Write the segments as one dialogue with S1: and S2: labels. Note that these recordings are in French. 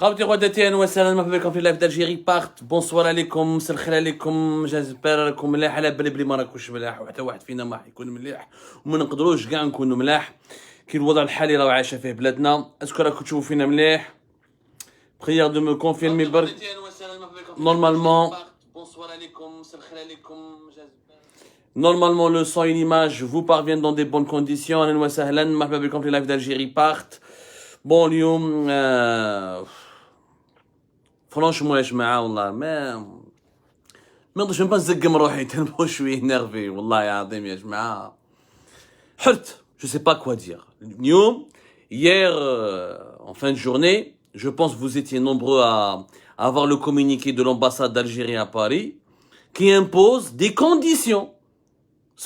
S1: خاوتي غداتي اهلا وسهلا مرحبا بكم في لايف دالجيري بارت. بونسوار عليكم، مساء الخير عليكم، جازبر راكم ملاح. على بالي بلي ما راكوش ملاح وحتى واحد فينا ما حيكون مليح وما نقدروش كاع نكونوا ملاح كي الوضع الحالي راه عايشه فيه بلادنا. اسكو راكم تشوفوا فينا مليح؟ بريير دو مو كونفيرمي برك نورمالمون. بونسوار عليكم، مساء الخير عليكم، Normalement, le son et l'image vous parviennent dans des bonnes conditions. أهلا وسهلا مرحبا بكم في لايف دالجيري بارت. بون اليوم فرانشمون يا جماعة والله ما نقدرش نبقى نزقم روحي تنبو شويه نيرفي والله العظيم يا جماعة. حرت je sais pas quoi dire. اليوم hier en fin de journée, je pense que vous étiez nombreux à avoir le communiqué de l'ambassade d'Algérie à Paris qui impose des conditions.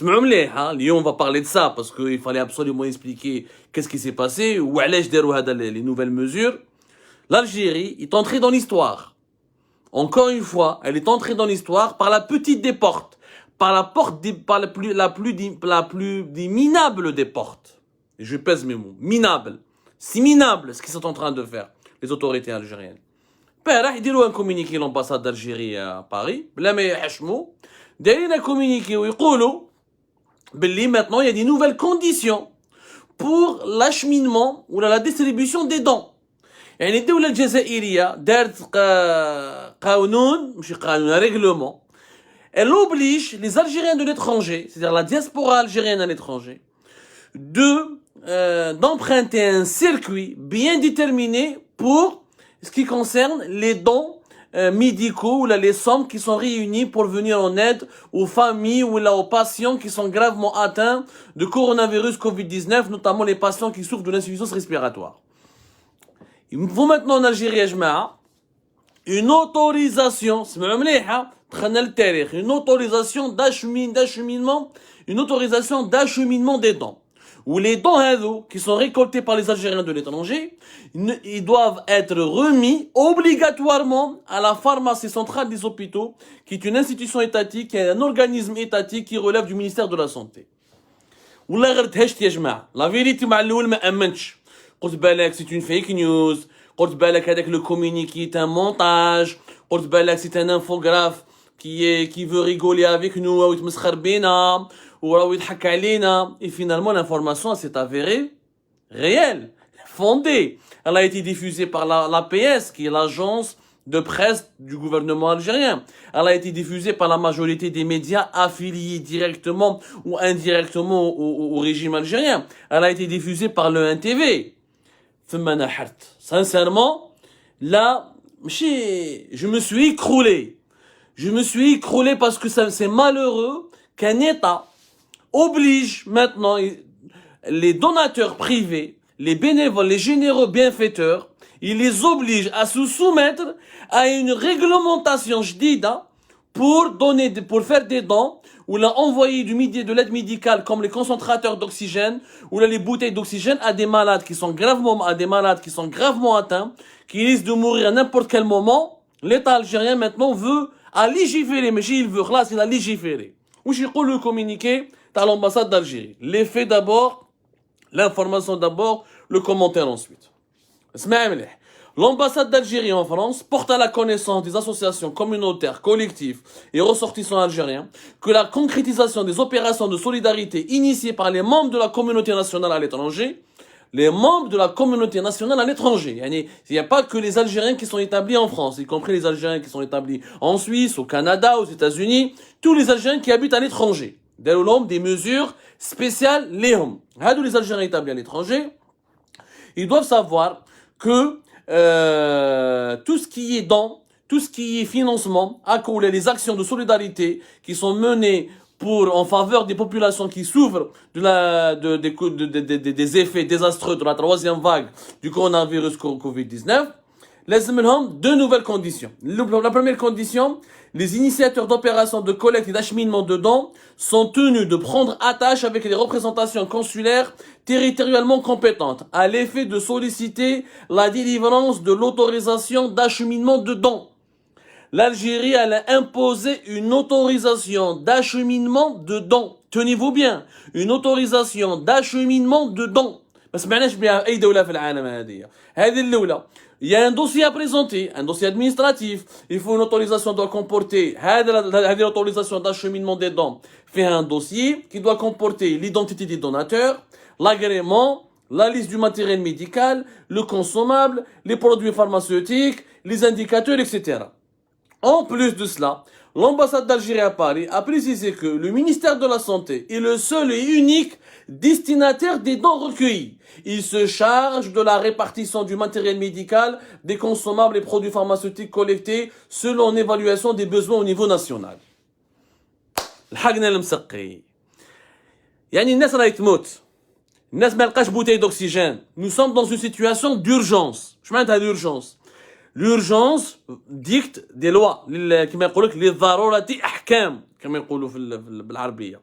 S1: On va parler de ça parce qu'il fallait absolument expliquer qu'est-ce qui s'est passé ou les nouvelles mesures. L'Algérie est entrée dans l'histoire. Encore une fois, elle est entrée dans l'histoire par la petite des portes, par la porte par la plus minable des portes. Et je pèse mes mots, minable. C'est minable ce qu'ils sont en train de faire, les autorités algériennes. Ils ont un communiqué l'ambassade d'Algérie à Paris. Ils ont un communiqué où ils disent maintenant il y a des nouvelles conditions pour l'acheminement ou la distribution des dons. يعني الدولة الجزائرية دارت قانون مش قانون règlement. Elle oblige les Algériens de l'étranger, c'est-à-dire la diaspora algérienne à l'étranger, d'emprunter un circuit bien déterminé pour ce qui concerne les dons médicaux ou là, les sommes qui sont réunies pour venir en aide aux familles ou là, aux patients qui sont gravement atteints de coronavirus Covid-19, notamment les patients qui souffrent de l'insuffisance respiratoire. Il faut maintenant en Algérie une autorisation, une autorisation d'acheminement des dons. Où les dons qui sont récoltés par les Algériens de l'étranger, ils doivent être remis obligatoirement à la pharmacie centrale des hôpitaux, qui est une institution étatique, qui est un organisme étatique qui relève du ministère de la Santé. La vérité, c'est une fake news. Avec le communiqué est un montage. C'est un infographe qui veut rigoler avec nous. Et finalement, l'information s'est avérée réelle, fondée. Elle a été diffusée par l'APS, qui est l'agence de presse du gouvernement algérien. Elle a été diffusée par la majorité des médias affiliés directement ou indirectement au régime algérien. Elle a été diffusée par le NTV. Sincèrement, là, je me suis écroulé. Je me suis écroulé parce que c'est malheureux qu'un État oblige maintenant les donateurs privés, les bénévoles, les généreux bienfaiteurs, il les oblige à se soumettre à une réglementation jdida pour faire des dons ou envoyer de l'aide médicale comme les concentrateurs d'oxygène ou les bouteilles d'oxygène à des malades qui sont gravement atteints, qui risquent de mourir à n'importe quel moment. L'État algérien maintenant veut à légiférer, mais il veut, là c'est la légiférer. Où j'ai le communiqué à l'ambassade d'Algérie. Les faits d'abord, l'information d'abord, le commentaire ensuite. L'ambassade d'Algérie en France porte à la connaissance des associations communautaires, collectives et ressortissants algériens que la concrétisation des opérations de solidarité initiées par les membres de la communauté nationale à l'étranger, il n'y a pas que les Algériens qui sont établis en France, y compris les Algériens qui sont établis en Suisse, au Canada, aux États-Unis, tous les Algériens qui habitent à l'étranger. Des mesures spéciales, les Algériens établis à l'étranger, ils doivent savoir que tout ce qui est don, tout ce qui est financement, les actions de solidarité qui sont menées en faveur des populations qui souffrent des effets désastreux de la troisième vague du coronavirus Covid-19, deux nouvelles conditions. La première condition, les initiateurs d'opérations de collecte et d'acheminement de dons sont tenus de prendre attache avec les représentations consulaires territorialement compétentes à l'effet de solliciter la délivrance de l'autorisation d'acheminement de dons. L'Algérie a imposé une autorisation d'acheminement de dons. Tenez-vous bien, une autorisation d'acheminement de dons. ما سمعناش بها اي دوله في العالم هذه الاولى. Il y a un dossier à présenter, un dossier administratif. Il faut une autorisation doit comporter l'autorisation d'acheminement des dons. Fait un dossier qui doit comporter l'identité des donateurs, l'agrément, la liste du matériel médical, le consommable, les produits pharmaceutiques, les indicateurs, etc. En plus de cela, l'ambassade d'Algérie à Paris a précisé que le ministère de la Santé est le seul et unique destinataire des dons recueillis. Il se charge de la répartition du matériel médical, des consommables et produits pharmaceutiques collectés selon l'évaluation des besoins au niveau national. الحقنا المسقي. يعني الناس راهي تموت. الناس ما لقاش بوتاي d'oxygène. Nous sommes dans une situation d'urgence. شو معناتها d'urgence؟ L'urgence dicte des lois كما يقول لك للضرورة أحكام كما يقولوا بالعربية.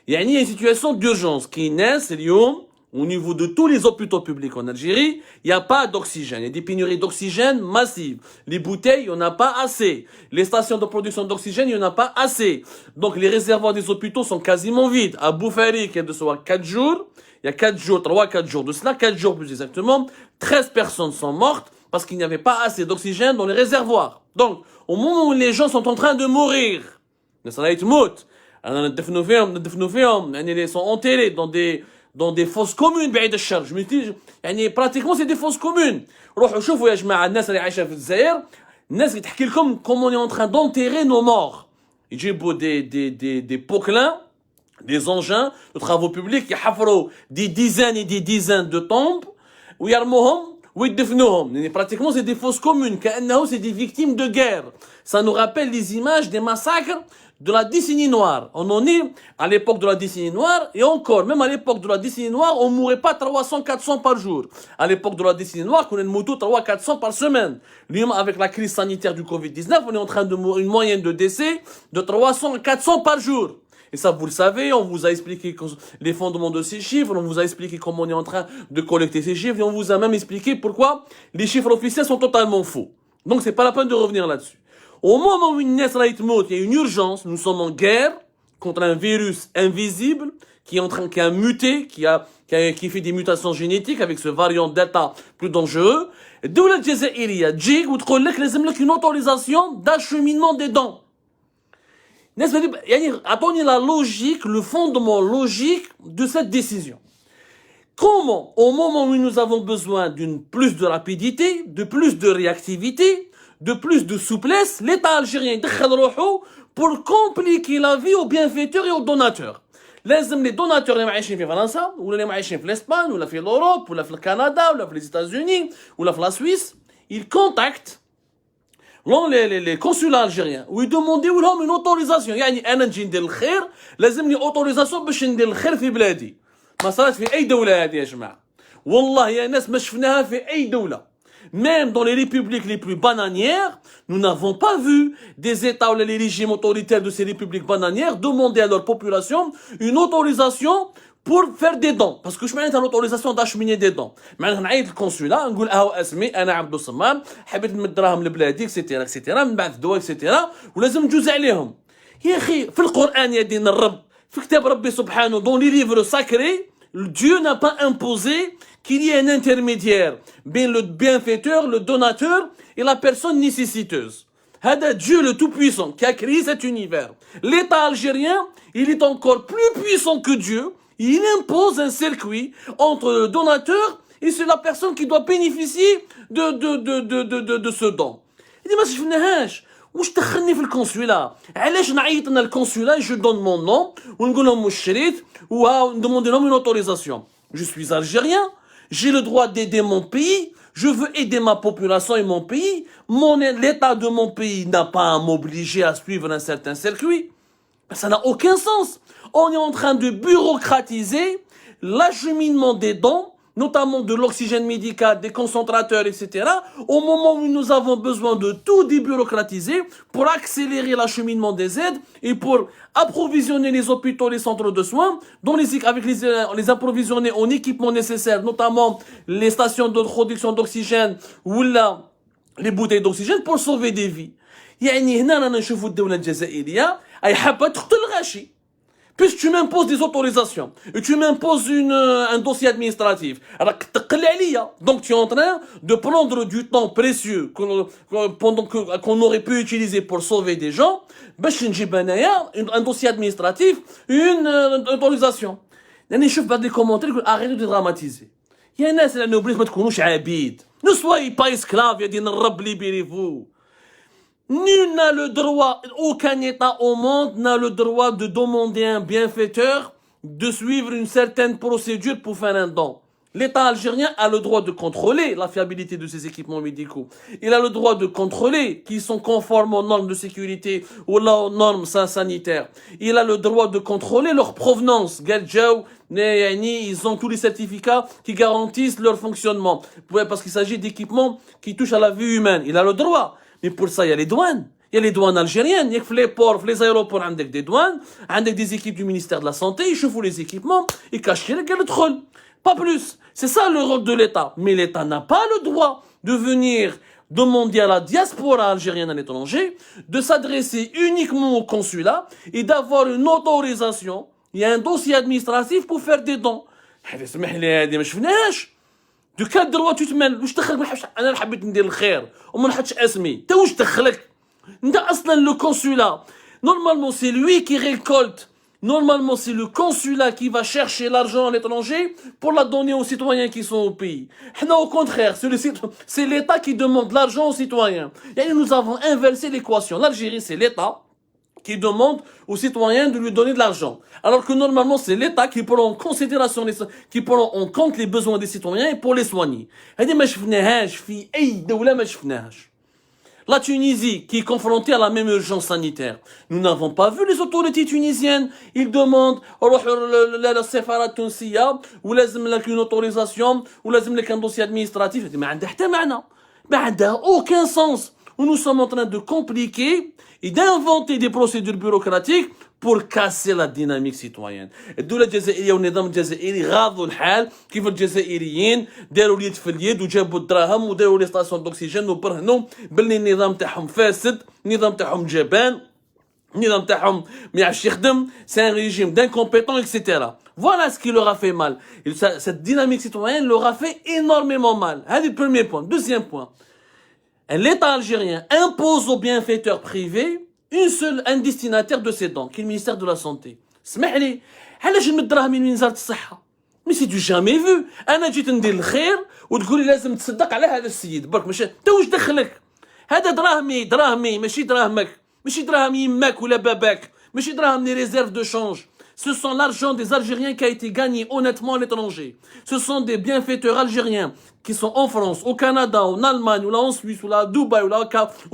S1: يعني une situation d'urgence qui naît اليوم au niveau de tous les hôpitaux publics en Algérie, il n'y a pas d'oxygène. Il y a des pénuries d'oxygène massives. Les bouteilles, il n'y en a pas assez. Les stations de production d'oxygène, il n'y en a pas assez. Donc les réservoirs des hôpitaux sont quasiment vides. À Boufari, qui est de soit 4 jours, il y a 4 jours, 3-4 jours de cela, 4 jours plus exactement, 13 personnes sont mortes parce qu'il n'y avait pas assez d'oxygène dans les réservoirs. Donc, au moment où les gens sont en train de mourir, ils sont enterrés dans des fosses communes بعيد الشر. Je me dis, يعني pratiquement c'est des fosses communes. روحوا شوفوا يا جماعة الناس اللي عايشة في الجزائر، الناس اللي تحكي لكم comment on est en train d'enterrer nos morts. يجيبوا des poquelins, des engins de travaux publics يحفروا des dizaines et des dizaines de tombes ويرموهم ويدفنوهم. Pratiquement c'est des fosses communes. كأنه c'est des victimes de guerre. Ça nous rappelle les images des massacres de la décennie noire. On en est à l'époque de la décennie noire, et encore, même à l'époque de la décennie noire, on mourait pas 300-400 par jour. À l'époque de la décennie noire, on est moto 300-400 par semaine. Avec la crise sanitaire du Covid-19, on est en train de mourir une moyenne de décès de 300-400 par jour. Et ça, vous le savez, on vous a expliqué les fondements de ces chiffres, on vous a expliqué comment on est en train de collecter ces chiffres, et on vous a même expliqué pourquoi les chiffres officiels sont totalement faux. Donc c'est pas la peine de revenir là-dessus. Au moment où il y a une urgence, nous sommes en guerre contre un virus invisible qui a muté, qui fait des mutations génétiques avec ce variant Delta plus dangereux. الدولة الجزائرية تجيك وتقول لك لازم لك une autorisation d'acheminement des dons. يعني أعطوني la logique, le fondement logique de cette décision. Comment, au moment où nous avons besoin d'une plus de rapidité, de plus de réactivité, de plus de souplesse, l'État algérien يدخل روحه pour compliquer la vie aux bienfaiteurs et aux donateurs. لازم les donateurs اللي عايشين في فرنسا ولا اللي عايشين في الإسبان ولا في l'Europe ولا في الكندا ولا في les États-Unis ولا في la Suisse, ils contactent les consulats algériens ويدومونديو لهم une autorisation. يعني أنا نجي ندير الخير لازم لي autorisation باش ندير الخير في بلادي. ما صارت في أي دولة هذه يا جماعة. والله يا ناس ما شفناها في أي دولة. Même dans les républiques les plus bananières, nous n'avons pas vu des États ou les régimes autoritaires de ces républiques bananières demander à leur population une autorisation pour faire des dons. Parce que je mets une autorisation d'acheminer des dons. معناتها نعيط للقنصلة نقول اهو اسمي انا عبد الصمام حبيت نمد دراهم لبلادي اكسيتيرا اكسيتيرا من بعد الدواء اكسيتيرا ولازم نجوز عليهم. يا اخي في القرآن يا دين الرب في كتاب ربي سبحانه dans les livres sacrés, Dieu n'a pas imposé qu'il y ait un intermédiaire bien le bienfaiteur, le donateur et la personne nécessiteuse. C'est Dieu le Tout-Puissant qui a créé cet univers. L'État algérien, il est encore plus puissant que Dieu. Il impose un circuit entre le donateur et c'est la personne qui doit bénéficier de ce don. Il dit, ما شفناهاش. واش دخلني في الكونسولا؟ علاش نعيط انا الكونسولا je donne mon nom ونقول لهم واش شريت وندوموندي لهم une autorisation. Je suis algérien, j'ai le droit d'aider mon pays, je veux aider ma population et mon pays. L'état de mon pays n'a pas à m'obliger à suivre un certain circuit. Ça n'a aucun sens. On est en train de bureaucratiser l'acheminement des dons, notamment de l'oxygène médical, des concentrateurs, etc., au moment où nous avons besoin de tout débureaucratiser pour accélérer l'acheminement des aides et pour approvisionner les hôpitaux, les centres de soins, avec les approvisionner en équipements nécessaires, notamment les stations de production d'oxygène ou les bouteilles d'oxygène pour sauver des vies. يعني هنا رانا نشوفوا الدولة الجزائرية أي حابة تقتل الغاشي. Puisque tu m'imposes des autorisations et tu m'imposes un dossier administratif, donc tu es en train de prendre du temps précieux qu'on aurait pu utiliser pour sauver des gens, un dossier administratif, une autorisation. يعني شوف بعض les commentaires arrêtez de dramatiser. يا ناس لأنه بليز ما تكونوش عبيد. Ne soyez pas esclaves يا دين الرب libérez-vous. Nul n'a le droit, aucun État au monde n'a le droit de demander à un bienfaiteur de suivre une certaine procédure pour faire un don. L'État algérien a le droit de contrôler la fiabilité de ses équipements médicaux. Il a le droit de contrôler qu'ils sont conformes aux normes de sécurité ou aux normes sanitaires. Il a le droit de contrôler leur provenance. Ils ont tous les certificats qui garantissent leur fonctionnement. Parce qu'il s'agit d'équipements qui touchent à la vie humaine. Il a le droit. Mais pour ça, il y a les douanes. Il y a les douanes algériennes. Il y a les ports, les aéroports, avec des douanes, avec des équipes du ministère de la Santé. Ils chauffent les équipements, ils cachent les trolls. Pas plus. C'est ça le rôle de l'État. Mais l'État n'a pas le droit de venir demander à la diaspora algérienne à l'étranger de s'adresser uniquement au consulat et d'avoir une autorisation. Il y a un dossier administratif pour faire des dons. De quel droit tu te mêles؟ واش دخلك؟ انا حبيت ندير الخير وما نحطش اسمي، انت واش دخلك؟ انت اصلا le consulat normalement c'est lui qui récolte, normalement c'est le consulat qui va chercher l'argent à l'étranger pour la donner aux citoyens qui sont au pays. Au contraire, c'est l'État qui demande l'argent aux citoyens. Et nous avons inversé l'équation. L'Algérie c'est l'État qui demande aux citoyens de lui donner de l'argent. Alors que normalement, c'est l'État qui prend en considération, qui prend en compte les besoins des citoyens et pour les soigner. La Tunisie, qui est confrontée à la même urgence sanitaire. Nous n'avons pas vu les autorités tunisiennes. Ils demandent, ou une autorisation, ou un dossier administratif. Ça n'a aucun sens. Nous sommes en train de compliquer et d'inventer des procédures bureaucratiques pour casser la dynamique citoyenne. الدولة الجزائرية والنظام الجزائري غاضوا الحال كيف الجزائريين داروا اليد في اليد وجابوا الدراهم وداروا لي ستاسيون دوكسيجين وبرهنوا باللي النظام تاعهم فاسد، النظام تاعهم جبان، النظام تاعهم ما يعرفش يخدم، c'est un régime d'incompétents, etc. Voilà ce qui leur a fait mal. Cette dynamique citoyenne leur a fait énormément mal. C'est le premier point. Deuxième point. L'État algérien impose aux bienfaiteurs privés un destinataire de ses dons, qui est le ministère de la Santé. اسمح لي، علاش نمد دراهمي من وزارة الصحة؟ Mais c'est du jamais vu. أنا جيت ندير الخير وتقول لي لازم تصدق على هذا السيد، برك ماشي أنت واش دخلك؟ هذا دراهمي ماشي دراهمك، ماشي دراهم يماك ولا باباك، ماشي دراهم les réserves de change. Ce sont l'argent des Algériens qui a été gagné honnêtement à l'étranger. Ce sont des bienfaiteurs algériens qui sont en France, au Canada, en Allemagne, ou là en Suisse, ou là à Dubaï, ou là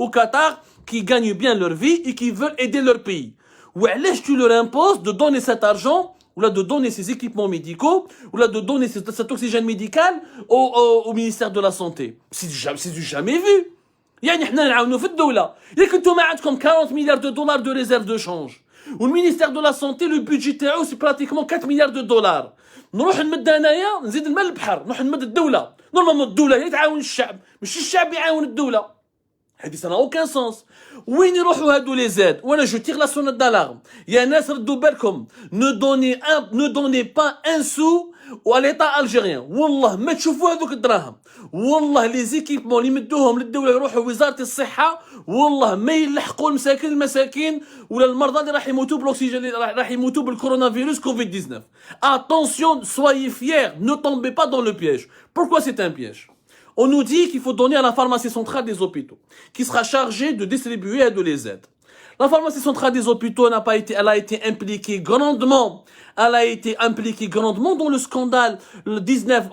S1: au Qatar, qui gagnent bien leur vie et qui veulent aider leur pays. Ou alors tu leur imposes de donner cet argent, ou là de donner ces équipements médicaux, ou là de donner cet oxygène médical au ministère de la Santé. C'est du jamais vu. يعني احنا نعاونوا في الدولة. ياك انتوما عندكم 40 milliards de dollars de réserve de change. والمينيستير دو لا سونتي لو بيدجي تاعو سي براتيكمون 4 مليار دو دولار. نروح نمد انايا نزيد الماء للبحر، نروح نمد الدوله. نورمالمون الدوله هي تعاون الشعب، ماشي الشعب يعاون الدوله. هذه سنا اوكان سونس. وين يروحوا هادو لي زاد؟ وانا جو تيغ لا سونات دالارم. يا ناس ردوا بالكم، ne donnez pas un sou à l'état algérien. والله ما تشوفوا هذوك الدراهم. والله لي زيكيبمون اللي يمدوهم للدوله يروحوا وزاره الصحه، والله ما يلحقوا المساكين ولا المرضى اللي راح يموتوا بالاكسجين، اللي راح يموتوا بالكورونا فيروس كوفيد 19. Attention, soyez fiers, ne tombez pas dans le piège. Pourquoi c'est un piège? On nous dit qu'il faut donner à la pharmacie centrale des hôpitaux, qui sera chargée de distribuer et de les aider. La pharmacie centrale des hôpitaux elle a été impliquée grandement. Elle a été impliquée grandement dans le scandale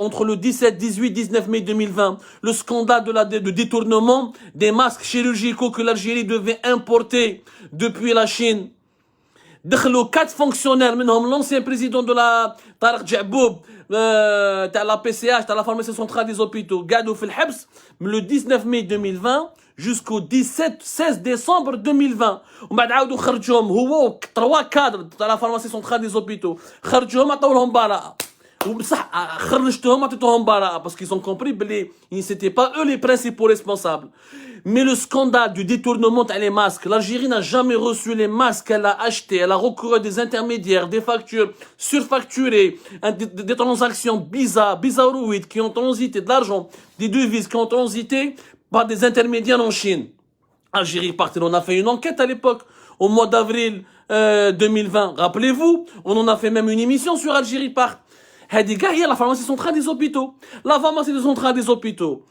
S1: entre le 17, 18, 19 mai 2020. Le scandale de détournement des masques chirurgicaux que l'Algérie devait importer depuis la Chine. دخلوا 4 fonctionnaires منهم l'ancien président de la طارق جعبوب تاع la PCH تاع la pharmacie centrale des hôpitaux قعدوا في الحبس من le 19 mai 2020 jusqu'au 16 décembre 2020. ومن بعد عاودوا خرجوهم هو و 3 cadres تاع la pharmacie centrale des hôpitaux، خرجوهم عطاو لهم براءة. parce qu'ils ont compris que c'était pas eux les principaux responsables. Mais le scandale du détournement des masques, l'Algérie n'a jamais reçu les masques qu'elle a achetés, elle a recouru à des intermédiaires, des factures surfacturées, des transactions bizarroïdes qui ont transité de l'argent, des devises qui ont transité par des intermédiaires en Chine. Algérie Part, on a fait une enquête à l'époque, au mois d'avril 2020. Rappelez-vous, on en a fait même une émission sur Algérie Part. هذه كاع هي la pharmacie centrale des hôpitaux. La pharmacie centrale des hôpitaux.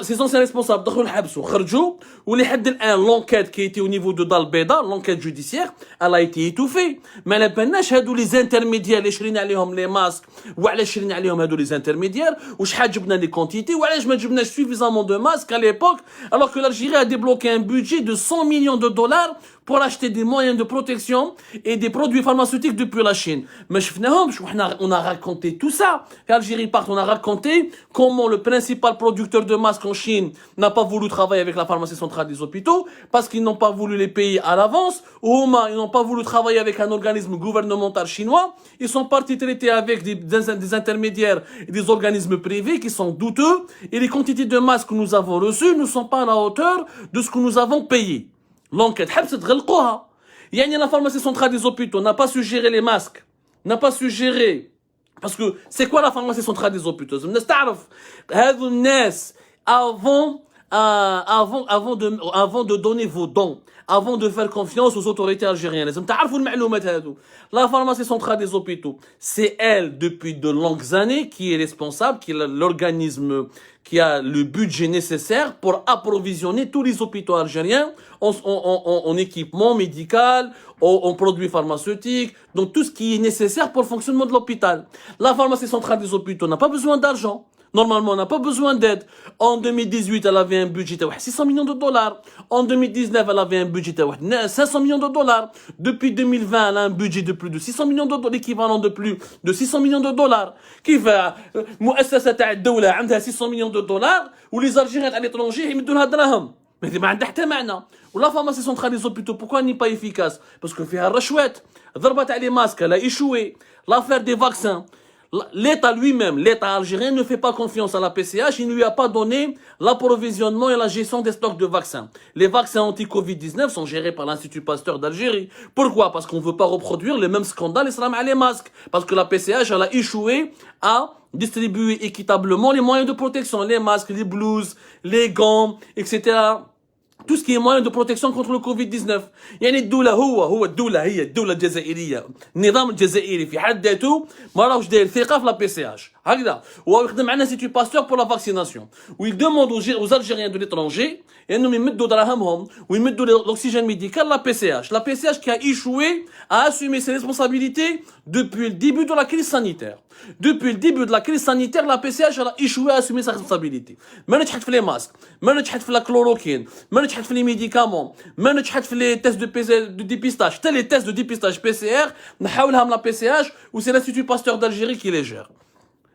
S1: Ces anciens responsables دخلوا الحبس وخرجوا ولحد الان l'enquête qui était au niveau de Dal Beda, l'enquête judiciaire, elle a été étouffée. ما على بالناش هادو لي زانترميديير اللي شرينا عليهم لي ماسك وعلاش شرينا عليهم هادو لي زانترميديير وشحال جبنا لي كونتيتي وعلاش ما جبناش suffisamment de masques à l'époque alors que l'Algérie a débloqué un budget de 100 millions de dollars pour acheter des moyens de protection et des produits pharmaceutiques depuis la Chine. Mais on a raconté tout ça. Algérie Part, on a raconté comment le principal producteur de masques en Chine n'a pas voulu travailler avec la pharmacie centrale des hôpitaux parce qu'ils n'ont pas voulu les payer à l'avance. Ou ils n'ont pas voulu travailler avec un organisme gouvernemental chinois. Ils sont partis traiter avec des intermédiaires et des organismes privés qui sont douteux. Et les quantités de masques que nous avons reçues ne sont pas à la hauteur de ce que nous avons payé. L'enquête حبست غلقوها. يعني la pharmacie centrale des hôpitaux n'a pas su gérer les masques, n'a pas su gérer. Parce que c'est quoi la pharmacie centrale des hôpitaux? الناس تعرف هذو الناس avant de donner vos dons, avant de faire confiance aux autorités algériennes. لازم تعرفوا المعلومات هذو. La pharmacie centrale des hôpitaux, c'est elle depuis de longues années qui est responsable, qui est l'organisme qui a le budget nécessaire pour approvisionner tous les hôpitaux algériens en équipement médical, en produits pharmaceutiques, donc tout ce qui est nécessaire pour le fonctionnement de l'hôpital. La pharmacie centrale des hôpitaux n'a pas besoin d'argent. Normalement, on n'a pas besoin d'aide. En 2018, elle avait un budget de 600 millions de dollars. En 2019, elle avait un budget de 500 millions de dollars. Depuis 2020, elle a un budget de plus de 600 millions de dollars, l'équivalent de plus de 600 millions de dollars. Qui fait, مؤسسة تاع الدولة عندها 600 millions de dollars, ou les Algériens à l'étranger, ils mettent لها دراهم. Mais ما عندها حتى معنى. ولا pharmacie centrale des hôpitaux, pourquoi elle n'est pas efficace? Parce que فيها الرشوات. ضربت على les masques, elle a échoué. L'affaire des vaccins. L'État lui-même, l'État algérien ne fait pas confiance à la PCH, il ne lui a pas donné l'approvisionnement et la gestion des stocks de vaccins. Les vaccins anti-Covid-19 sont gérés par l'Institut Pasteur d'Algérie. Pourquoi? Parce qu'on ne veut pas reproduire les mêmes scandales islam à les masques. Parce que la PCH, elle a échoué à distribuer équitablement les moyens de protection, les masques, les blouses, les gants, etc. Tout ce qui est moyen de protection contre le Covid-19. يعني الدولة هو الدولة هي الدولة الجزائرية. النظام الجزائري في حد ذاته ما راهوش داير ثقة في لا بي سي اش. هكذا. وهو يخدم مع الانستيتو باستور pour la vaccination. Où il demande aux Algériens de l'étranger انهم يمدوا دراهمهم ويمدوا l'oxygène médical la PCH. La PCH qui a échoué à assumer ses responsabilités depuis le début de la crise sanitaire. Depuis le début de la crise sanitaire, la PCH a échoué à assumer sa responsabilité. ما نجحت في les masques, ما نجحت في la chloroquine, ما نجحت في les médicaments, ما نجحت في les tests de dépistage. Tels les tests de dépistage PCR, نحاولها من la PCH ou c'est l'Institut Pasteur d'Algérie qui les gère.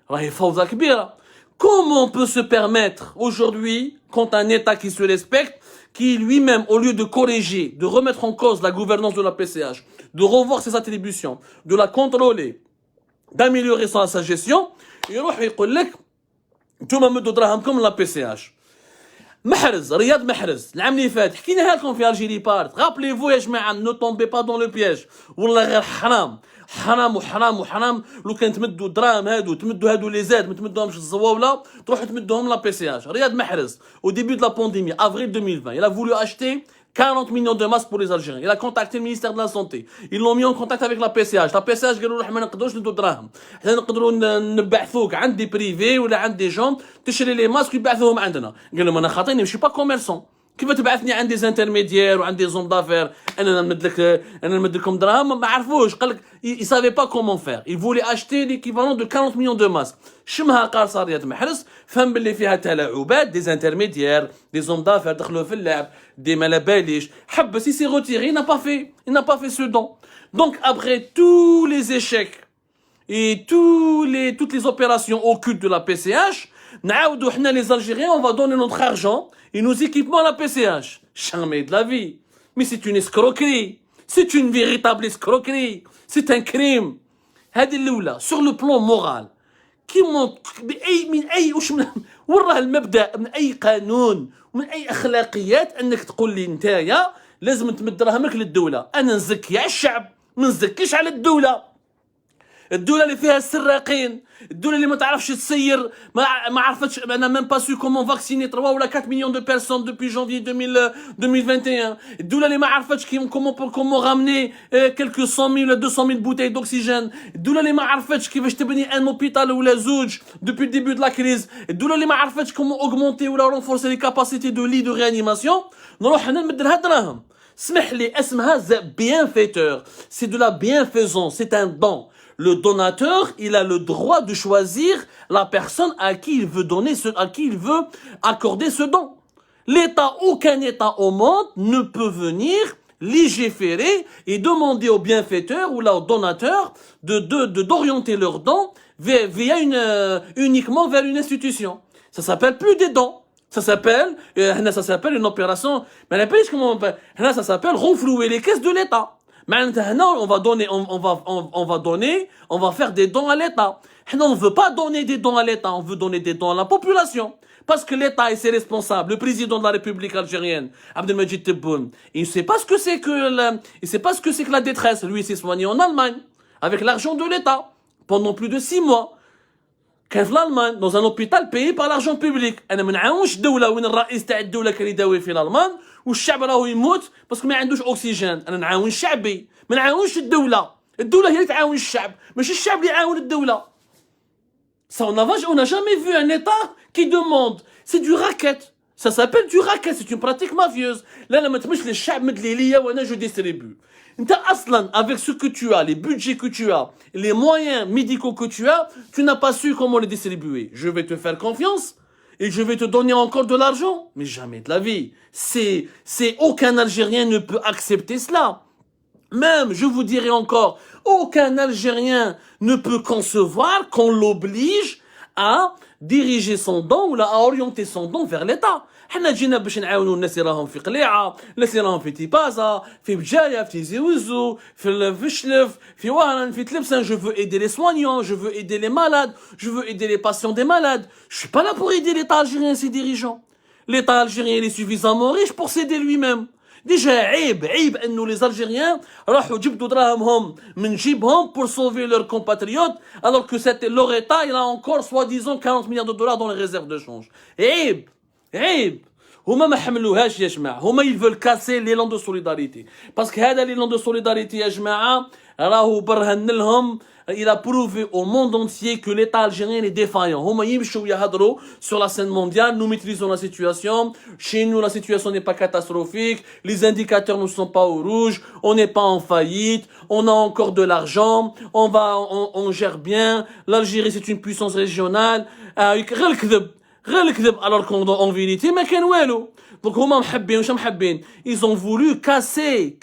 S1: راهي فوضى كبيرة. Comment on peut se permettre aujourd'hui, quand un État qui se respecte, qui lui-même, au lieu de corriger, de remettre en cause la gouvernance de la PCH, de revoir ses attributions, de la contrôler, d'améliorer sa gestion, يروح يقول لك نتوما مدوا دراهمكم لا بي سي اش. محرز رياض محرز العام اللي فات حكيناها لكم في الجيري بارت. رابلي فو يا جماعه نو تومبي با دون لو بياج. والله غير حرام حرام وحرام وحرام لو كان تمدوا الدراهم هادو تمدوا هادو لي زاد ما تمدوهمش الزواوله تروحوا تمدوهم لا بي سي اش. رياض محرز au début de la pandémie avril 2020 il a voulu acheter 40 millions de masques pour les Algériens. Il a contacté le ministère de la Santé. Ils l'ont mis en contact avec la PCH. La PCH قالوا له ما نقدروش ندو دراهم. حنا نقدروا نبعثوك عند دي بريفي ولا عند دي جون تشري لي ماسك ويبعثوهم عندنا. قال لهم انا خاطيني ماشي با كوميرسون. كيف تبعثني عند دي انترميديير وعند دي زون دافير انا نمد لكم دراهم ما عرفوش. قال لك il savait pas comment faire. Il voulait acheter l'équivalent de 40 millions de masques. شمها قارصه رياض محرز فهم باللي فيها تلاعبات دي انترميديير دي زون دافير دخلوا في اللعب دي مالاباليش حبس il s'est retiré il n'a pas fait ce don. Donc après tous les échecs et toutes les opérations occultes de la PCH نعاودوا حنا les Algériens on va donner notre argent et nos équipements à la PCH. Jamais de la vie. Mais c'est une escroquerie. C'est une véritable escroquerie. C'est un crime. هذه الاولى sur le plan moral كي من اي وش من وين راه المبدا من اي قانون ومن اي اخلاقيات انك تقول لي نتايا لازم تمد دراهمك للدوله. انا نزكي على الشعب ما نزكيش على الدوله. الدوله اللي فيها السراقين، الدوله اللي ما تعرفش تسير، ما عرفتش، انا ميم با سو كومون فاكسيني 3 ولا 4 مليون دو بيرسون دوبي جانفي 2021. الدوله اللي ما عرفتش كومون رامني كلكو 100,000 ولا 200,000 بوتاي دوكسيجين. الدوله اللي ما عرفتش كيفاش تبني ان اوبيتال ولا زوج دوبي الديبي دو لا كريز. الدوله اللي ما عرفتش كومون اوغمونتي ولا رونفورسي لي كاباسيتي دو لي دو ريانيماسيون. نروح هنا نمد لها دراهم. اسمح لي اسمها bienfaiteur. C'est de la bienfaisance, c'est un don. Le donateur, il a le droit de choisir la personne à qui il veut donner, à qui il veut accorder ce don. L'État, aucun État au monde ne peut venir légiférer et demander au bienfaiteur ou là au donateur d'orienter leurs dons uniquement vers une institution. Ça s'appelle plus des dons. Ça s'appelle une opération. Mais ça s'appelle renflouer les caisses de l'État. Maintenant, on va faire des dons à l'État. On ne veut pas donner des dons à l'État, on veut donner des dons à la population. Parce que l'État est ses responsables, le président de la République algérienne, Abdelmajid Tebboune, il ne sait pas ce que c'est que la détresse. Lui, il s'est soigné en Allemagne, avec l'argent de l'État, pendant plus de 6 mois. كان في الالمان dans un hôpital payé par l'argent public. انا ما نعاونش الدوله وين الرئيس تاع الدوله كان يداوي في الالمان والشعب راهو يموت باسكو ما عندوش اكسجين. انا نعاون شعبي ما نعاونش الدوله. الدوله هي اللي تعاون الشعب ماشي الشعب اللي يعاون الدوله. Ça on n'a jamais vu un état qui demande. C'est du racket. Ça s'appelle du racket, c'est une pratique mafieuse. Là ما تمش للشعب مدلي ليا وانا جو ديستريبيو. انت اصلا avec ce que tu as, les budgets que tu as, les moyens médicaux que tu n'as pas su comment les distribuer. Je vais te faire confiance et je vais te donner encore de l'argent, mais jamais de la vie. C'est aucun Algérien ne peut accepter cela. Même, je vous dirai encore, aucun Algérien ne peut concevoir qu'on l'oblige à diriger son don ou à orienter son don vers l'État. حنا جينا باش نعاونوا الناس اللي راهم في قليعه، الناس اللي راهم في تيبازا، في بجايه، في تيزي وزو، في شلف، في وهران، في تلبسان. Je veux aider les soignants, je veux aider les malades, je veux aider les patients des malades. Je suis pas là pour aider l'État algérien et ses dirigeants. L'État algérien il est suffisamment riche pour s'aider lui-même. Déjà عيب انه les Algériens راحوا جبدوا دراهمهم من جيبهم pour sauver leurs compatriotes alors que leur État il a encore soi-disant 40 milliards de dollars dans les réserves de change. عيب هما ما حملوهاش يا جماعه. هما ils veulent casser l'élan de solidarité parce que هذا l'élan de solidarité يا جماعه راهو برهن لهم. Il a prouvé au monde entier que l'État algérien est défaillant. هما يمشوا يهضروا sur la scène mondiale. Nous maîtrisons la situation. Chez nous, la situation n'est pas catastrophique. Les indicateurs ne sont pas au rouge. On n'est pas en faillite. On a encore de l'argent. On gère bien. L'Algérie, c'est une puissance régionale. غير الكذب alors qu'en vérité ما كان والو. Donc هما محبين واش محبين. Ils ont voulu casser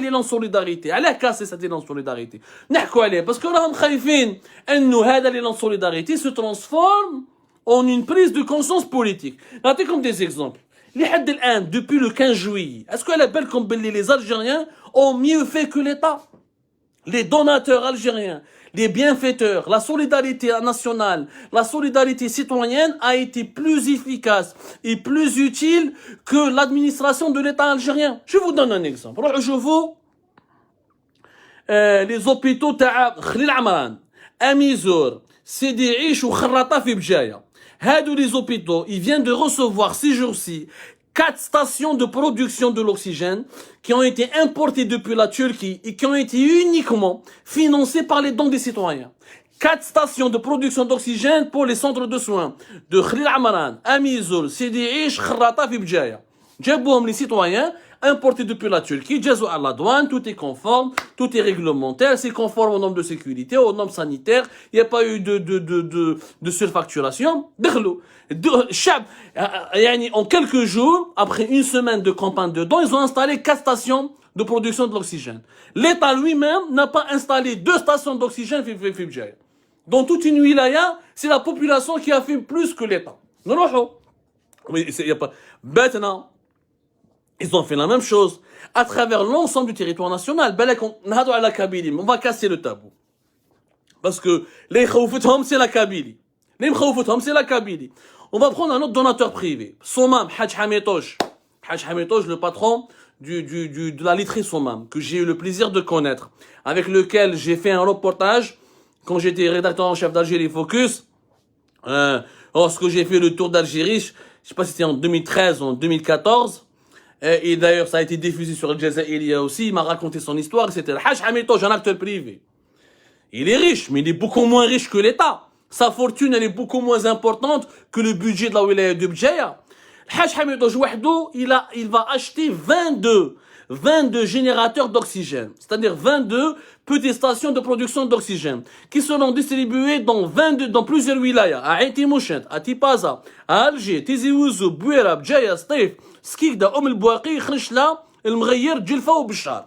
S1: l'élan de solidarité. علاه casser cet élan de solidarité نحكوا عليه parce que راهم خايفين انه هذا l'élan de solidarité se transforme en une prise de conscience politique. نعطيكم des exemples. لحد الان depuis le 15 juillet est-ce que على بالكم باللي les Algériens ont mieux fait que l'État? Les donateurs algériens, les bienfaiteurs, la solidarité nationale, la solidarité citoyenne a été plus efficace et plus utile que l'administration de l'État algérien. Je vous donne un exemple. Je vous les hôpitaux تاع خليل عمران، أميزور، سيدي عيش وخراطة في بجاية. هادو les hôpitaux, ils viennent de recevoir ces jours-ci 4 stations de production de l'oxygène qui ont été importées depuis la Turquie et qui ont été uniquement financées par les dons des citoyens. 4 stations de production d'oxygène pour les centres de soins de Khlil Amaran, Amizoul, Sidi Ish, Khrata, Fibjaya. جابوهم les citoyens importés depuis la Turquie, جازوا à la douane, tout est conforme, tout est réglementaire, c'est conforme aux normes de sécurité, aux normes sanitaires, il n'y a pas eu de surfacturation. دخلوا الشعب يعني en quelques jours, après une semaine de campagne de dons, ils ont installé 4 stations de production de l'oxygène. L'État lui-même n'a pas installé 2 stations d'oxygène Fibjaya. Dans toute une wilaya, c'est la population qui a fait plus que l'État. نروحوا. Oui, il y a pas. Maintenant, ils ont fait la même chose à travers l'ensemble du territoire national. On va casser le tabou. Parce que les khawfethom, c'est la Kabylie. Les khawfethom, c'est la Kabylie. On va prendre un autre donateur privé. Somam, Hadj Hamitosh. Hadj Hamitosh, le patron de la literie Somam, que j'ai eu le plaisir de connaître, avec lequel j'ai fait un reportage quand j'étais rédacteur en chef d'Algérie Focus. Lorsque j'ai fait le tour d'Algérie, je sais pas si c'était en 2013 ou en 2014, et d'ailleurs ça a été diffusé sur Al Jazeera aussi, il m'a raconté son histoire, c'était le Hadj Hamitosh, un acteur privé. Il est riche, mais il est beaucoup moins riche que l'État. Sa fortune, elle est beaucoup moins importante que le budget de la wilaya de Bdjaya. Hadj Hamitosh Wahdou, il va acheter 22 générateurs d'oxygène, c'est-à-dire 22 petites stations de production d'oxygène, qui seront distribuées dans plusieurs wilayas, à Aïti Mouchent, à Tipaza, à Alger, Tizi Ouzou, Bouira, Bdjaya, Stif, Skikda, El Bouaqi, Khnchla, El Mghayir, Djilfa ou Bchar.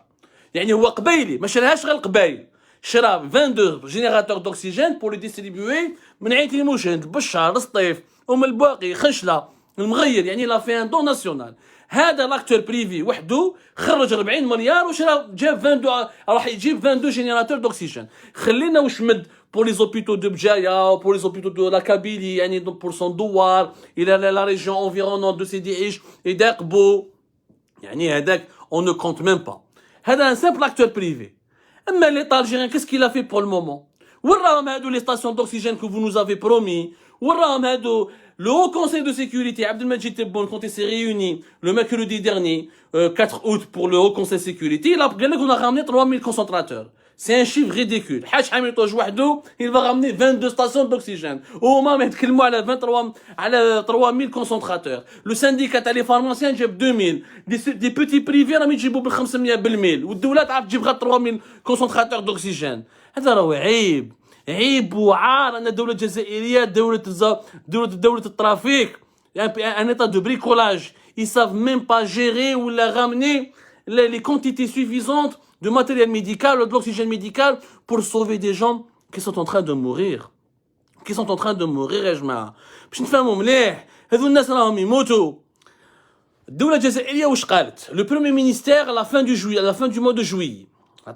S1: يعني هو قبايلي ما شراهاش غير القبايل شرا 22 générateurs d'oxygène pour les distribuer من عيتي موشنت بشار سطيف الباقي خنشله المغير يعني لا في ان دون ناسيونال هذا لاكتور بريفي وحده خرج 40 مليار وشرا جاب 22 راح يجيب 22 générateurs d'oxygène خلينا واش مد pour les hôpitaux de Bdjaya ou pour les hôpitaux de la Kabylie يعني pour son douar il a la région environnante de Sidi Ish et d'Aqbo يعني هذاك on ne compte même pas هذا un simple acteur privé. Mais l'État algérien, qu'est-ce qu'il a fait pour le moment? Les stations d'oxygène que vous nous avez promis. Le Haut Conseil de sécurité, Abdelmajid Tebboune, quand il s'est réuni le mercredi dernier, 4 août, pour le Haut Conseil de sécurité, il a dit qu'on a ramené 3000 concentrateurs. C'est un chiffre ridicule. Hadj Hamitosh Wahdou, il va ramener 22 stations d'oxygène. Au moment où à 3000 concentrateurs. Le syndicat les pharmaciens جاب 2000. Des petits privés راهم يجيبوا ب 500 بالميل. والدولة تعرف تجيب غير 3000 concentrateurs d'oxygène. هذا راهو عيب. عيب وعار أن الدولة الجزائرية دولة الترافيك. Un état de bricolage. Ils savent même pas gérer ou ramener les quantités suffisantes de matériel médical ou de l'oxygène médical pour sauver des gens qui sont en train de mourir. Qui sont en train de mourir, يا جماعة. باش نفهموا مليح. هذو الناس راهم يموتوا. الدولة الجزائرية واش قالت؟ Le premier ministère à la fin du mois de juillet.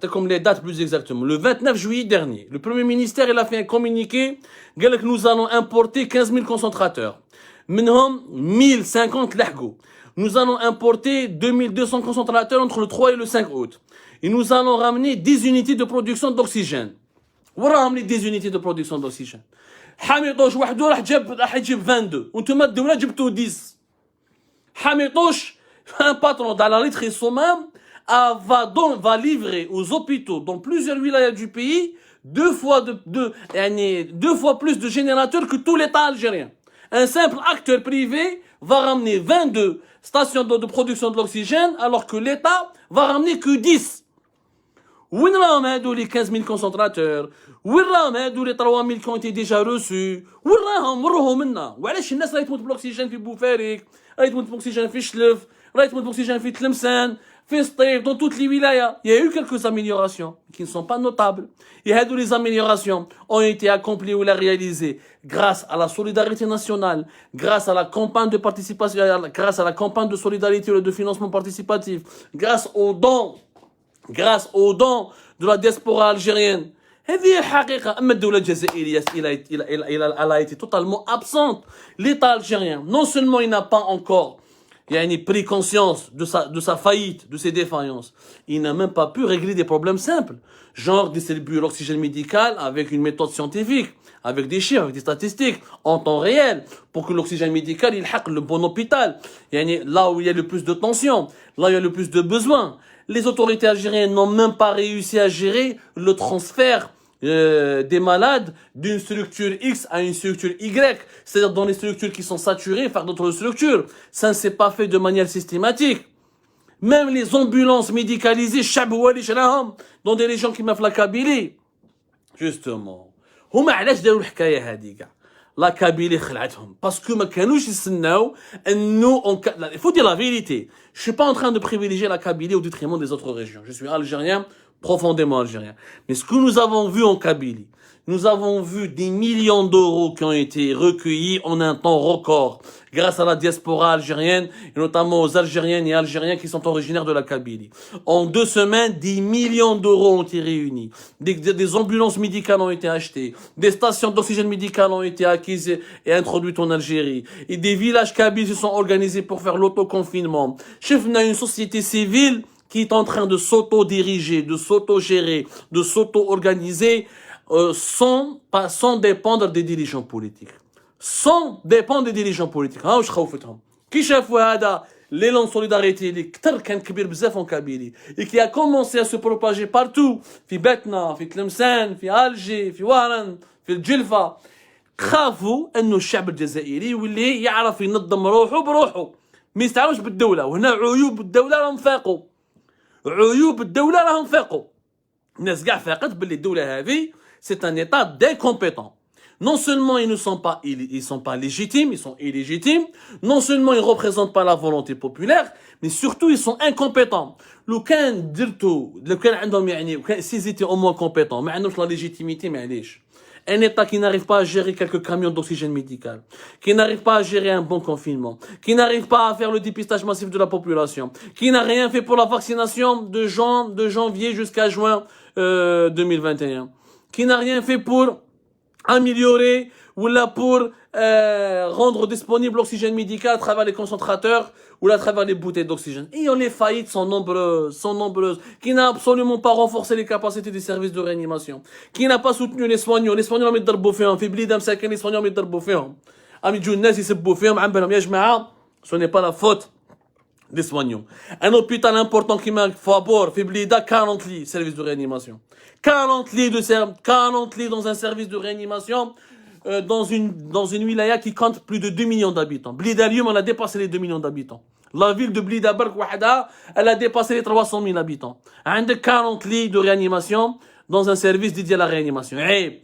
S1: Comme les dates plus exactement. Le 29 juillet dernier, le premier ministère il a fait un communiqué. قال لك nous allons importer 15 000 concentrateurs. منهم 1050 لحقوا. Nous allons importer 2200 concentrateurs entre le 3 et le 5 août. Et nous allons ramener 10 unités de production d'oxygène. Où ramener 10 unités de production d'oxygène? Hamitosh وحده راح يجيب 22. وانتم الدولة جبتوا 10. Hamitosh, un patron dans la literie Somam, va livrer aux hôpitaux dans plusieurs wilayas du pays deux fois plus de générateurs que tout l'État algérien. Un simple acteur privé va ramener 22 stations de production de l'oxygène alors que l'État va ramener que 10. وين راهم هادو les 15 000 concentrateurs؟ وين راهم هادو les 3 000 qui ont été déjà reçus؟ وين راهم؟ وروهم لنا. وعلاش الناس راهي تموت بالاكسجين في بوفاريك؟ راهي تموت بالاكسجين في شلف؟ راهي تموت بالاكسجين في تلمسان؟ في سطيف؟ dans toutes les wilayas. Il y a eu quelques améliorations qui ne sont pas notables. Et هادو les améliorations ont été accomplies ou réalisées grâce à la solidarité nationale, grâce à la campagne de participation, grâce à la campagne de solidarité et de financement participatif, grâce aux dons de la diaspora algérienne. هذه الحقيقة. أما الدولة الجزائرية elle a été totalement absente. L'État algérien, non seulement il n'a pas encore pris conscience de sa faillite, de ses défaillances, il n'a même pas pu régler des problèmes simples, genre distribuer l'oxygène médical avec une méthode scientifique, avec des chiffres, avec des statistiques, en temps réel, pour que l'oxygène médical, il hack le bon hôpital, là où il y a le plus de tension, là où il y a le plus de besoins. Les autorités algériennes n'ont même pas réussi à gérer le transfert des malades d'une structure X à une structure Y, c'est-à-dire dans les structures qui sont saturées par d'autres structures. Ça ne s'est pas fait de manière systématique. Même les ambulances médicalisées, dans des régions qui m'appellent la Kabylie. Justement. هما علاش داروا الحكاية هذه كاع؟ لا كابيلي خلعتهم باسكو ما كانوش يستناو انه il faut dire la vérité. Je suis pas en train de privilégier la Kabylie au détriment des autres régions. Je suis algérien, profondément algérien. Mais ce que nous avons vu en Kabylie, Nous avons vu des millions d'euros qui ont été recueillis en un temps record, grâce à la diaspora algérienne, et notamment aux Algériennes et Algériens qui sont originaires de la Kabylie. En 2 semaines, des millions d'euros ont été réunis. Des ambulances médicales ont été achetées. Des stations d'oxygène médical ont été acquises et introduites en Algérie. Et des villages kabyles se sont organisés pour faire l'autoconfinement. Chef, on a une société civile qui est en train de s'auto-diriger, de s'auto-gérer, de s'auto-organiser, sans dépendre des dirigeants politiques. Sans dépendre des dirigeants politiques. ها واش خوفتهم كي شافوا هذا l'élan de solidarité اللي كتر كان كبير بزاف en Kabylie et qui a commencé à se propager partout في باتنا في تلمسان في ألجي في وهران في الجلفة خافوا انه الشعب الجزائري يولي يعرف ينظم روحه بروحه ما يستعملش بالدولة وهنا عيوب الدولة راهم فاقوا عيوب الدولة راهم فاقوا الناس كاع فاقت باللي الدولة هذه c'est un état d'incompétents. Non seulement ils sont pas légitimes, ils sont illégitimes. Non seulement ils représentent pas la volonté populaire, mais surtout ils sont incompétents. لو كان عندهم يعني s'ils étaient au moins compétents, ما عندهمش la légitimité معليش. Un État qui n'arrive pas à gérer quelques camions d'oxygène médical, qui n'arrive pas à gérer un bon confinement, qui n'arrive pas à faire le dépistage massif de la population, qui n'a rien fait pour la vaccination de janvier jusqu'à juin 2021, qui n'a rien fait pour améliorer ou là pour rendre disponible l'oxygène médical à travers les concentrateurs ou à travers les bouteilles d'oxygène. Et les faillites sont nombreuses, qui n'a absolument pas renforcé les capacités des services de réanimation, qui n'a pas soutenu les soignants. Les soignants يضربوا فيهم في بليدهم ساكن les soignants يضربوا فيهم. عم يجوا الناس يسبوا فيهم عم بالهم يا جماعة ce n'est pas la faute des soignants. Un hôpital important qui manque Fabor, Fiblida, 40 lits, service de réanimation. 40 lits dans un service de réanimation dans une wilaya qui compte plus de 2 millions d'habitants. Blida Lyoum, elle a dépassé les 2 millions d'habitants. La ville de Blida Bark Wahda, elle a dépassé les 300 000 habitants. Un de 40 lits de réanimation dans un service dédié à la réanimation. عيب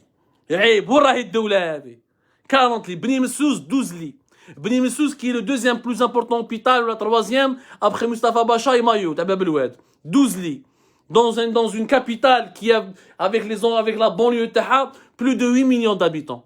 S1: 40 lits. Bni Messous, 12 lits. Bni Messous qui est le deuxième plus important hôpital, ou la troisième, après Mustafa Bacha et Mayout, à Bab el-Oued. 12 lits. Dans une capitale qui a, avec la banlieue Taha, plus de 8 millions d'habitants.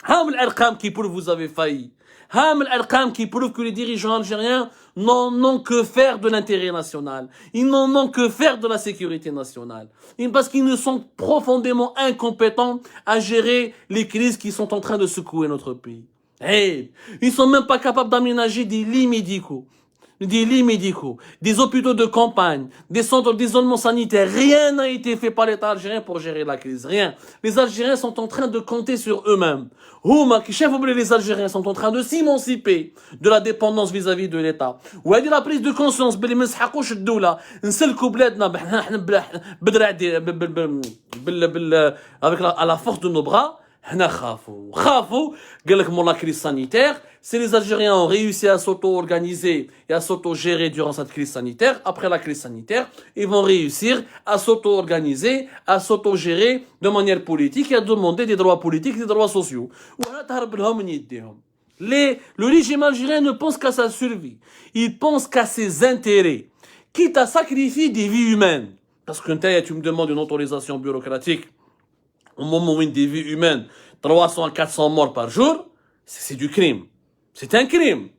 S1: Ham al-Arqam qui prouve que vous avez failli. Ham al-Arqam qui prouve que les dirigeants algériens n'ont que faire de l'intérêt national. Ils n'en ont que faire de la sécurité nationale. Parce qu'ils ne sont profondément incompétents à gérer les crises qui sont en train de secouer notre pays. Hey, ils sont même pas capables d'aménager des lits médicaux, des hôpitaux de campagne, des centres d'isolement sanitaire. Rien n'a été fait par l'État algérien pour gérer la crise. Rien. Les Algériens sont en train de compter sur eux-mêmes. Les Algériens sont en train de s'émanciper de la dépendance vis-à-vis de l'État. Ou la prise de conscience avec la force de nos bras. La crise sanitaire, si les Algériens ont réussi à s'auto-organiser et à s'auto-gérer durant cette crise sanitaire, après la crise sanitaire, ils vont réussir à s'auto-organiser, à s'auto-gérer de manière politique et à demander des droits politiques et des droits sociaux. Le régime algérien ne pense qu'à sa survie. Il pense qu'à ses intérêts, quitte à sacrifier des vies humaines. Parce que tu me demandes une autorisation bureaucratique au moment où des vies humaines, 300 à 400 morts par jour, c'est du crime. C'est un crime.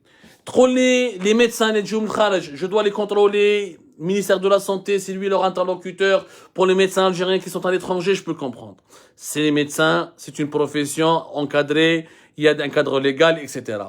S1: Les médecins, je dois les contrôler. Le ministère de la Santé, c'est lui leur interlocuteur. Pour les médecins algériens qui sont à l'étranger, je peux comprendre. C'est les médecins, c'est une profession encadrée, il y a un cadre légal, etc.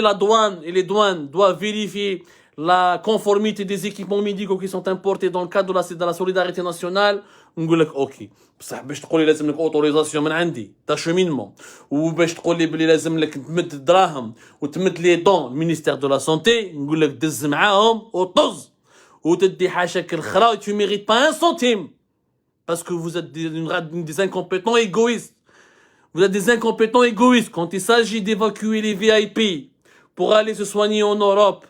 S1: La douane et les douanes doivent vérifier la conformité des équipements médicaux qui sont importés dans le cadre de la solidarité nationale. نقول لك اوكي بصح باش تقول لي لازم لك اوتوريزاسيون من عندي تاع شومينمون وباش تقول لي بلي لازم لك تمد الدراهم وتمد لي دون المينيستير دو لا سونتي نقول لك دز معاهم وطز وتدي حاشاك الخرا tu mérites pas un centime parce que vous êtes des incompétents égoïstes. Vous êtes des incompétents égoïstes quand il s'agit d'évacuer les VIP pour aller se soigner en Europe.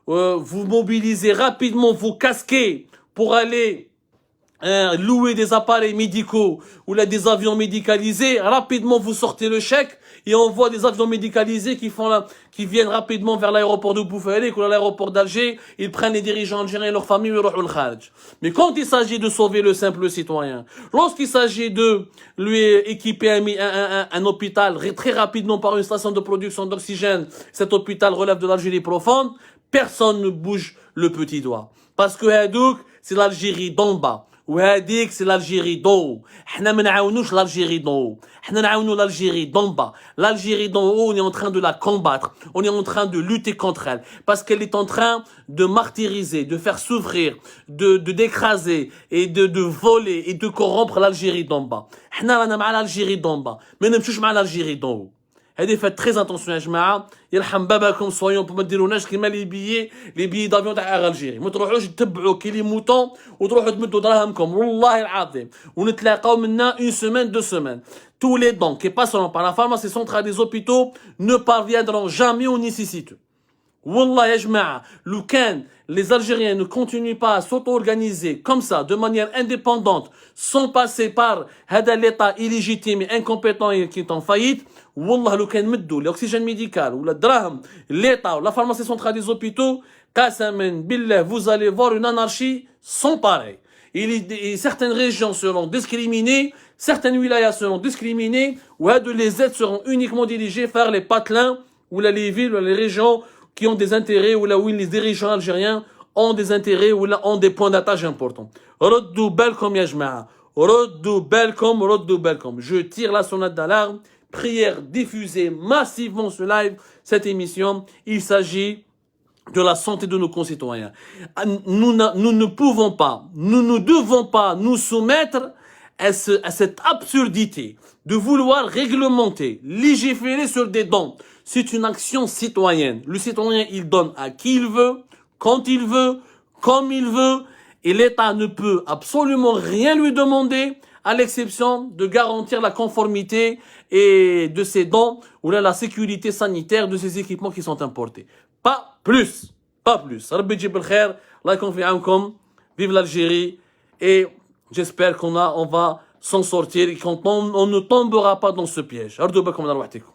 S1: Vous mobilisez rapidement vos casquets pour aller louer des appareils médicaux ou là des avions médicalisés, rapidement vous sortez le chèque et on voit des avions médicalisés qui viennent rapidement vers l'aéroport de Boufarik ou l'aéroport d'Alger, ils prennent les dirigeants algériens et leurs familles et ils kharj. Mais quand il s'agit de sauver le simple citoyen, lorsqu'il s'agit de lui équiper un hôpital très rapidement par une station de production d'oxygène, cet hôpital relève de l'Algérie profonde, personne ne bouge le petit doigt. Parce que Hadouk, c'est l'Algérie d'en bas. وهذيك c'est l'Algérie d'en haut. احنا ما نعاونوش l'Algérie d'en haut. احنا نعاونو l'Algérie d'en bas. L'Algérie d'en haut, on est en train de la combattre. On est en train de lutter contre elle. Parce qu'elle est en train de martyriser, de faire souffrir, d'écraser et de voler et de corrompre l'Algérie d'en bas. احنا رانا مع l'Algérie d'en bas. ما نمشوش مع l'Algérie d'en haut. هذه فات très attention يا جماعه يرحم باباكم صويون ما ديروناش كيما لي بيي دافيون تاع الجيري ما تروحوش تتبعوا كي لي موطون وتروحوا تمدوا دراهمكم والله العظيم ونتلاقاو منا une semaine 2 semaines tous les dons qui passeront par la pharmacie centrale des hôpitaux ne parviendront jamais aux nécessiteux. Wallah ya jama'a, les Algériens ne continuent pas à s'auto-organiser comme ça, de manière indépendante, sans passer par l'État illégitime et incompétent qui est en faillite, Wallah, l'oxygène médical, ou la draham, l'État, ou la pharmacie centrale des hôpitaux, qasamen billah, vous allez voir une anarchie sans pareil. Et certaines régions seront discriminées, certaines wilayas seront discriminées, ou les aides seront uniquement dirigées vers les patelins, ou les villes, ou les régions qui ont des intérêts, ou là où les dirigeants algériens ont des intérêts, ou là ont des points d'attache importants. Roddou belkom ya jma'a. Roddou belkom. Je tire la sonnette d'alarme. Prière diffusée massivement sur live cette émission. Il s'agit de la santé de nos concitoyens. Nous ne pouvons pas, nous ne devons pas nous soumettre à cette absurdité de vouloir réglementer, légiférer sur des dons. C'est une action citoyenne. Le citoyen, il donne à qui il veut, quand il veut, comme il veut, et l'État ne peut absolument rien lui demander, à l'exception de garantir la conformité et de ces dons ou là la sécurité sanitaire de ces équipements qui sont importés. Pas plus. Pas plus. Rabbi jib al-khair, Allah konfi ankom, vive l'Algérie et j'espère qu'on va s'en sortir et qu'on ne tombera pas dans ce piège. Ardou bakoum ala wahtikum.